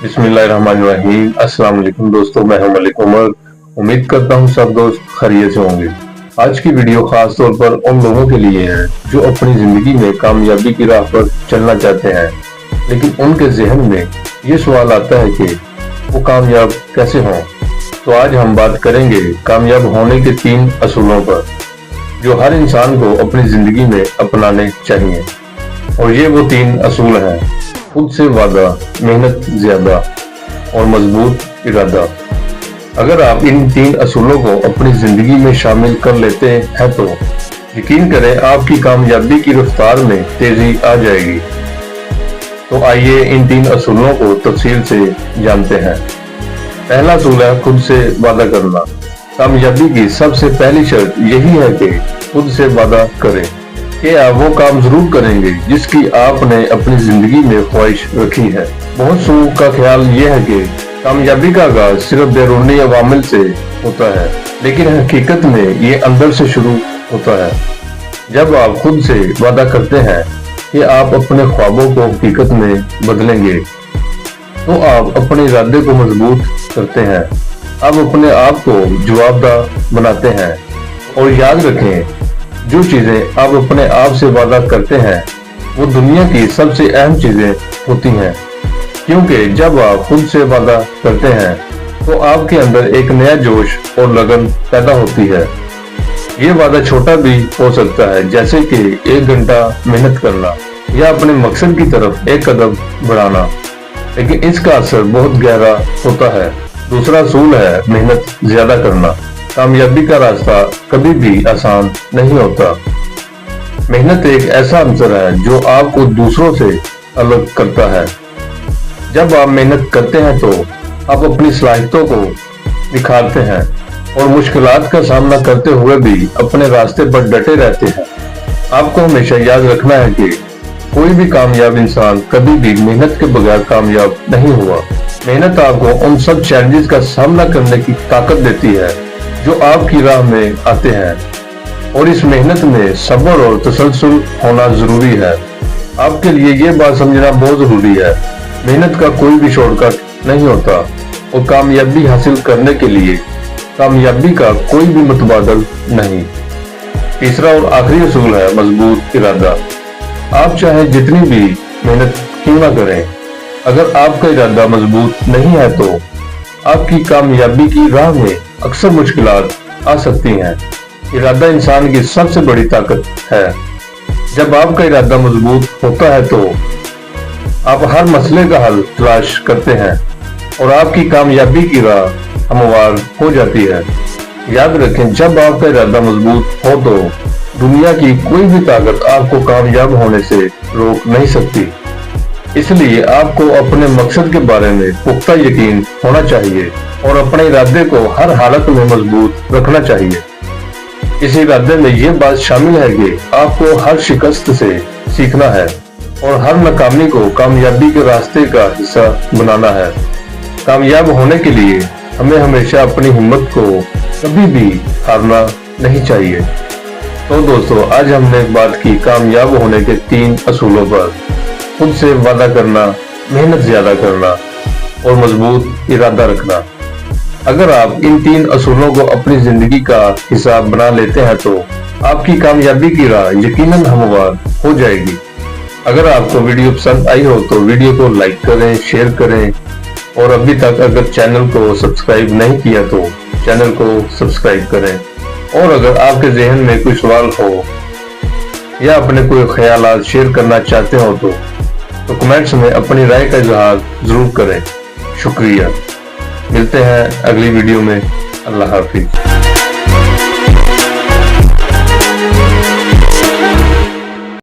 बिस्मिल्लाहिर्रहमानिर्रहीम। अस्सलाम वालेकुम दोस्तों, मैं हूं मलिक उमर। उम्मीद करता हूं सब दोस्त खैरियत से होंगे। आज की वीडियो खास तौर पर उन लोगों के लिए है जो अपनी जिंदगी में कामयाबी की राह पर चलना चाहते हैं, लेकिन उनके जहन में ये सवाल आता है कि वो कामयाब कैसे हों। तो आज हम बात करेंगे कामयाब होने के 3 असूलों पर जो हर इंसान को अपनी जिंदगी में अपनाने चाहिए। और ये वो 3 असूल हैं: खुद से वादा, मेहनत ज्यादा और मजबूत इरादा। अगर आप इन 3 असूलों को अपनी जिंदगी में शामिल कर लेते हैं तो यकीन करें आपकी कामयाबी की रफ्तार में तेजी आ जाएगी। तो आइए इन 3 असूलों को तफसील से जानते हैं। पहला असूल है खुद से वादा करना। कामयाबी की सबसे पहली शर्त यही है कि खुद से वादा करें कि आप वो काम जरूर करेंगे जिसकी आपने अपनी जिंदगी में ख्वाहिश रखी है। बहुत सौ का ख्याल ये है कि कामयाबी का आगाज सिर्फ बैरूनी अवामिल से होता है, लेकिन हकीकत में ये अंदर से शुरू होता है। जब आप खुद से वादा करते हैं कि आप अपने ख्वाबों को हकीकत में बदलेंगे, तो आप अपने इरादे को मजबूत करते हैं। आप अपने आप को जवाबदेह बनाते हैं। और याद रखें, जो चीजें आप अपने आप से वादा करते हैं वो दुनिया की सबसे अहम चीजें होती हैं, क्योंकि जब आप खुद से वादा करते हैं तो आपके अंदर एक नया जोश और लगन पैदा होती है। ये वादा छोटा भी हो सकता है, जैसे कि 1 घंटा मेहनत करना या अपने मकसद की तरफ एक कदम बढ़ाना, लेकिन इसका असर बहुत गहरा होता है। दूसरा असूल है मेहनत ज्यादा करना। कामयाबी का रास्ता कभी भी आसान नहीं होता। मेहनत एक ऐसा अंसर है जो आपको दूसरों से अलग करता है। जब आप मेहनत करते हैं तो आप अपनी सलाहियतों को दिखाते हैं और मुश्किलात का सामना करते हुए भी अपने रास्ते पर डटे रहते हैं। आपको हमेशा याद रखना है कि कोई भी कामयाब इंसान कभी भी मेहनत के बगैर कामयाब नहीं हुआ। मेहनत आपको उन सब चैलेंजेस का सामना करने की ताकत देती है जो आपकी राह में आते हैं, और इस मेहनत में सब्र और तसल्सल होना जरूरी है। आपके लिए ये बात समझना बहुत जरूरी है, मेहनत का कोई भी शॉर्टकट नहीं होता और कामयाबी हासिल करने के लिए कामयाबी का कोई भी मुतबादल नहीं। तीसरा और आखिरी असूल है मजबूत इरादा। आप चाहे जितनी भी मेहनत क्यों ना करें, अगर आपका इरादा मजबूत नहीं है तो आपकी कामयाबी की राह में अक्सर मुश्किलात आ सकती हैं। इरादा इंसान की सबसे बड़ी ताकत है। जब आपका इरादा मजबूत होता है तो आप हर मसले का हल तलाश करते हैं और आपकी कामयाबी की राह हमवार हो जाती है। याद रखें, जब आपका इरादा मजबूत हो तो दुनिया की कोई भी ताकत आपको कामयाब होने से रोक नहीं सकती। इसलिए आपको अपने मकसद के बारे में पुख्ता यकीन होना चाहिए और अपने इरादे को हर हालत में मजबूत रखना चाहिए। इस इरादे में ये बात शामिल है कि आपको हर शिकस्त से सीखना है और हर नाकामी को कामयाबी के रास्ते का हिस्सा बनाना है। कामयाब होने के लिए हमें हमेशा अपनी हिम्मत को कभी भी हारना नहीं चाहिए। तो दोस्तों, आज हमने बात की कामयाब होने के 3 असूलों पर: खुद से वादा करना, मेहनत ज्यादा करना और मजबूत इरादा रखना। अगर आप इन 3 असूलों को अपनी जिंदगी का हिस्सा बना लेते हैं तो आपकी कामयाबी की राह यकीनन हमवार हो जाएगी। अगर आपको वीडियो पसंद आई हो तो वीडियो को लाइक करें, शेयर करें, और अभी तक अगर चैनल को सब्सक्राइब नहीं किया तो चैनल को सब्सक्राइब करें। और अगर आपके जहन में कोई सवाल हो या अपने कोई ख्यालात शेयर करना चाहते हो तो कमेंट्स में अपनी राय का इजहार जरूर करें। शुक्रिया। मिलते हैं अगली वीडियो में। अल्लाह हाफिज।